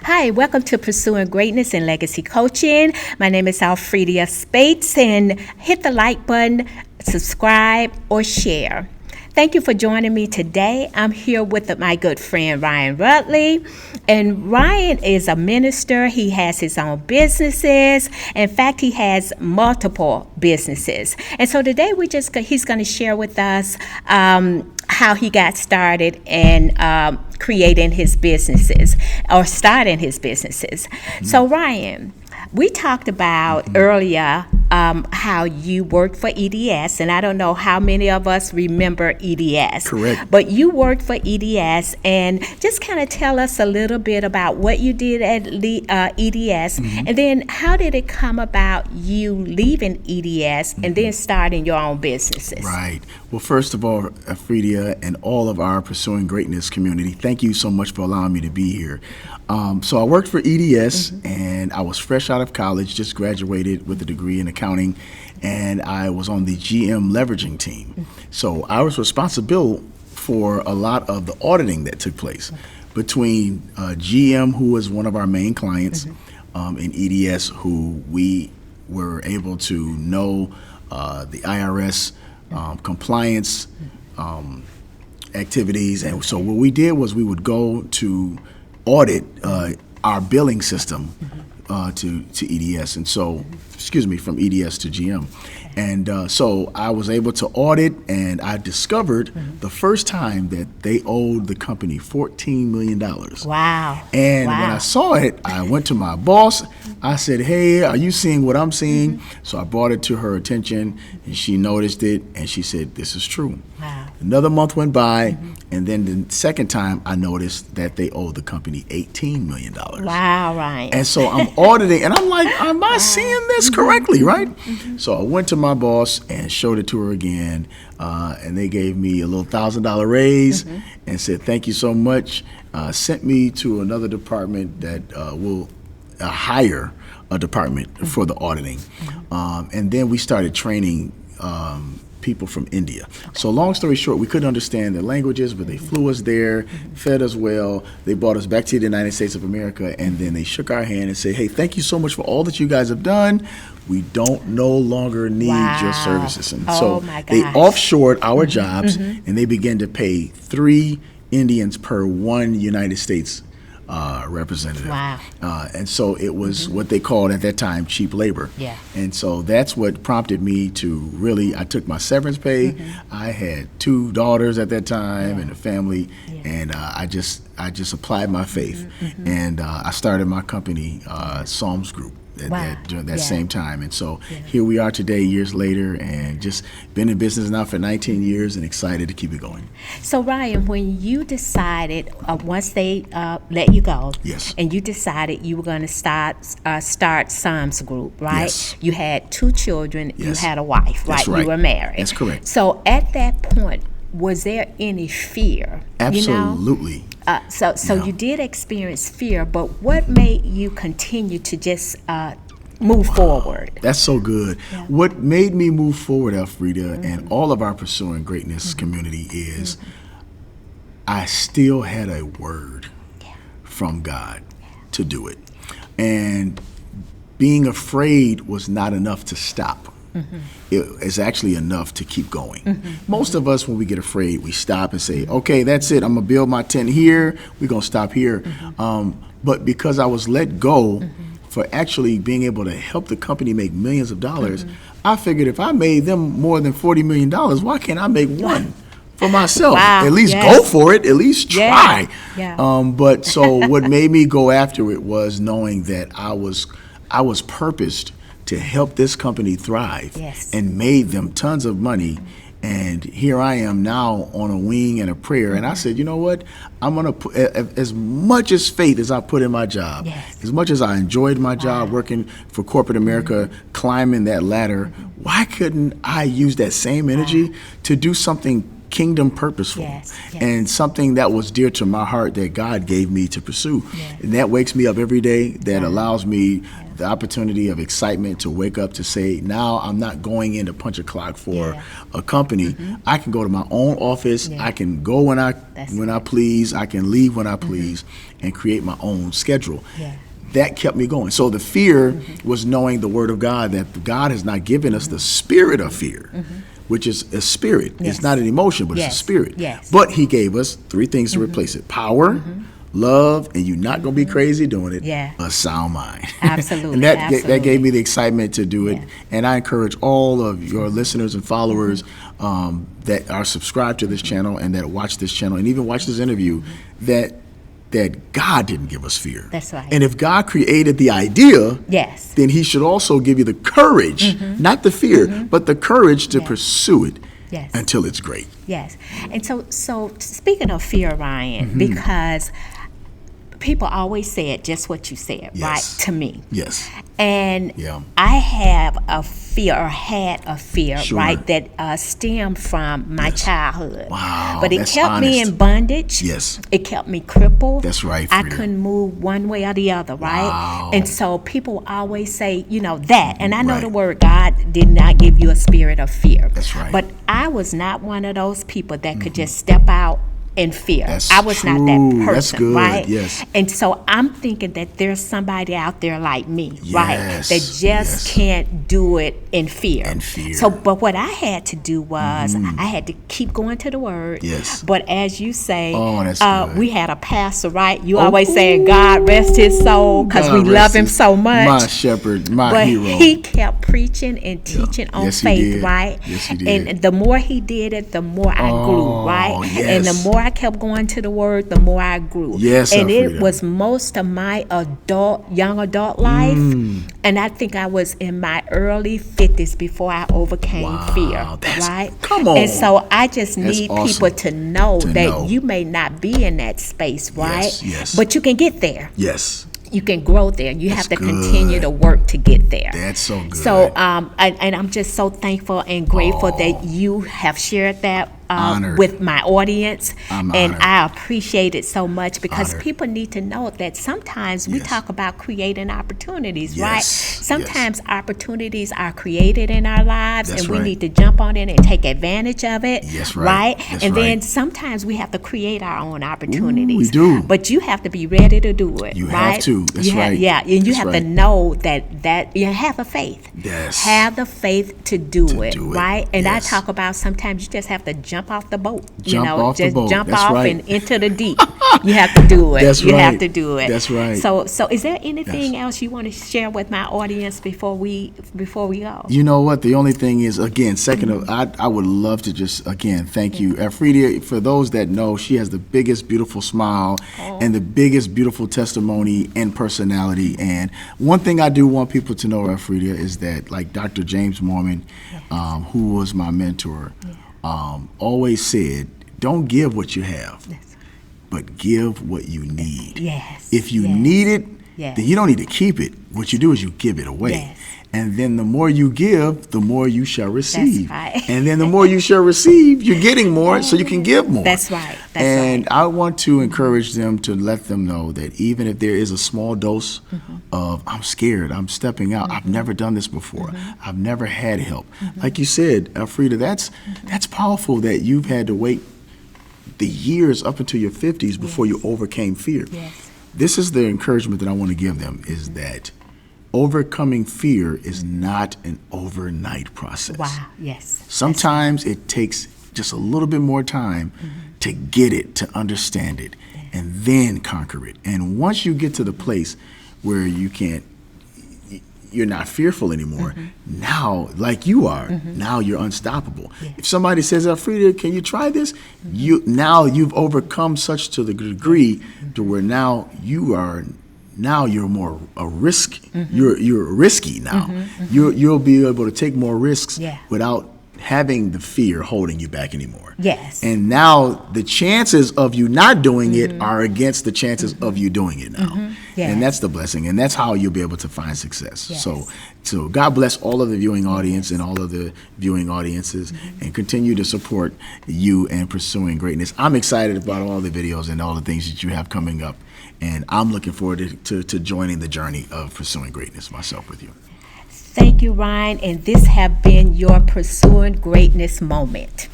Hi, welcome to Pursuing Greatness and Legacy Coaching. My name is Alfredia Spates, and hit the like button, subscribe, or share. Thank you for joining me today. I'm here with my good friend Ryan Rutley, and Ryan is a minister. He has his own businesses. In fact, he has multiple businesses. And so today he's going to share with us how he got started in creating his businesses or starting his businesses. So Ryan, we talked about earlier how you worked for EDS, and I don't know how many of us remember EDS. Correct. But you worked for EDS, and just kind of tell us a little bit about what you did at EDS, and then how did it come about you leaving EDS and then starting your own businesses? Right. Well, first of all, Afridia and all of our Pursuing Greatness community, thank you so much for allowing me to be here. So I worked for EDS, and I was fresh out of college, just graduated with a degree in accounting, and I was on the GM leveraging team. So I was responsible for a lot of the auditing that took place between GM, who was one of our main clients, and EDS, who we were able to know the IRS compliance activities. And so what we did was we would go to audit our billing system to EDS, and so, from EDS to GM. And so I was able to audit, and I discovered the first time that they owed the company $14 million. Wow. And when I saw it, I went to my boss. I said, hey, are you seeing what I'm seeing? So I brought it to her attention, and she noticed it, and she said, this is true. Wow. Another month went by, and then the second time I noticed that they owed the company $18 million. Wow, Ryan. And so I'm auditing, and I'm like, am I seeing this correctly, right? So I went to my boss and showed it to her again, and they gave me a little $1,000 raise and said, thank you so much. Sent me to another department that will hire a department for the auditing. And then we started training people from India. So long story short, we couldn't understand the languages, but they flew us there, fed us well. They brought us back to the United States of America, and then they shook our hand and said, hey, thank you so much for all that you guys have done. We don't no longer need your services. And so they offshored our jobs, and they began to pay 3 Indians per 1 United States representative. Wow. And so it was what they called at that time cheap labor. Yeah. And so that's what prompted me to really, I took my severance pay. I had 2 daughters at that time and a family, and I just applied my faith. And I started my company, Psalms Group. During that same time. And so here we are today, years later, and just been in business now for 19 years and excited to keep it going. So Ryan, when you decided, once they let you go, and you decided you were going to start Psalms Group, right? Yes. You had 2 children, you had a wife, right? That's right. You were married. That's correct. So at that point, was there any fear? Absolutely. So you did experience fear, but what made you continue to just move forward? That's so good. What made me move forward, Elfrida, and all of our Pursuing Greatness community is I still had a word from God to do it. And being afraid was not enough to stop. It is actually enough to keep going. Most of us, when we get afraid, we stop and say, okay, that's it. I'm going to build my tent here. We're going to stop here. But because I was let go for actually being able to help the company make millions of dollars, I figured if I made them more than $40 million, why can't I make one for myself? Wow. At least go for it. At least try. But so what made me go after it was knowing that I was purposed to help this company thrive and made them tons of money. And here I am now on a wing and a prayer. And I said, you know what? I'm going to put as much as faith as I put in my job, as much as I enjoyed my job working for corporate America, climbing that ladder, why couldn't I use that same energy to do something kingdom purposeful and something that was dear to my heart that God gave me to pursue? And that wakes me up every day, that allows me the opportunity of excitement to wake up to say, now I'm not going in to punch a clock for a company. I can go to my own office. I can go when I please. I can leave when I please, and create my own schedule. That kept me going. So the fear was knowing the Word of God, that God has not given us the spirit of fear, which is a spirit. It's not an emotion, but it's a spirit. But He gave us 3 things to replace it: power, love, and you're not going to be crazy doing it, a sound mind. Absolutely. And that gave me the excitement to do it. And I encourage all of your listeners and followers that are subscribed to this channel and that watch this channel and even watch this interview, that God didn't give us fear. That's right. And if God created the idea, then He should also give you the courage, not the fear, but the courage to pursue it until it's great. Yes. And so speaking of fear, Ryan, because people always said just what you said, right, to me. Yes. And I have a fear, or had a fear, right, that stemmed from my childhood. Wow. But it kept me in bondage. Yes. It kept me crippled. That's right, I Frida. couldn't move one way or the other, right? Wow. And so people always say, that. And I know the word God did not give you a spirit of fear. That's right. But I was not one of those people that could just step out in fear. That's I was not that true. person, That's good. right? Yes. And so I'm thinking that there's somebody out there like me, right, that just can't do it in fear. So, but what I had to do was I had to keep going to the Word. Yes. But as you say, that's good. we had a pastor, right? You always saying God rest his soul because we love him so much. My shepherd, my hero. But he kept preaching and teaching on faith, right? Yes, he did. And the more he did it, the more I grew, right? Yes. And the more I kept going to the Word, the more I grew. Yes, and Alfreda. it was most of my young adult life, and I think I was in my early 50s before I overcame fear, right? Come on. And so I just need awesome people to know that you may not be in that space, right? Yes. But you can get there. Yes. You can grow there. You have to good. continue to work to get there. That's so good. So, and I'm just so thankful and grateful that you have shared that with my audience. I'm and honored. I appreciate it so much because people need to know that sometimes we talk about creating opportunities, right? Sometimes opportunities are created in our lives and we need to jump on it and take advantage of it, right? Then sometimes we have to create our own opportunities. We do. But you have to be ready to do it, You right? have to. That's right. Yeah, and you That's have right. to know that you have the faith. Yes. Have the faith to do it, right? And Yes. I talk about sometimes you just have to jump off the boat. Jump off the just boat. jump That's off right. and into the deep. You have to do it. That's you right. have to do it. That's right. So is there anything else you want to share with my audience before we go? You know what? The only thing is, again, I would love to just, again, thank you. Alfreda, for those that know, she has the biggest, beautiful smile and the biggest, beautiful testimony and personality. And one thing I do want people to know, Alfreda, is that, like Dr. James Mormon, who was my mentor, always said, don't give what you have, but give what you need. Yes. If you need it, then you don't need to keep it. What you do is you give it away. Yes. And then the more you give, the more you shall receive. That's right. And then the more you shall receive, you're getting more, so you can give more. That's right. And I want to encourage them to let them know that even if there is a small dose of, I'm scared, I'm stepping out, I've never done this before, I've never had help. Like you said, Alfreda, that's powerful that you've had to wait the years up until your 50s before you overcame fear. Yes. This is the encouragement that I want to give them, is that overcoming fear is not an overnight process. Wow. Yes. Sometimes it takes just a little bit more time to get it, to understand it, and then conquer it. And once you get to the place where you're not fearful anymore, now, like you are, now you're unstoppable. If somebody says, Alfreda, can you try this? You've overcome such to the degree to where now you're more a risk. You're risky now. You'll be able to take more risks without having the fear holding you back anymore. Yes. And now the chances of you not doing it are against the chances of you doing it now. Yes. And that's the blessing, and that's how you'll be able to find success. Yes. So God bless all of the viewing audience and all of the viewing audiences, and continue to support you and Pursuing Greatness. I'm excited about all the videos and all the things that you have coming up, and I'm looking forward to joining the journey of Pursuing Greatness myself with you. Thank you, Ryan, and this have been your Pursuing Greatness moment.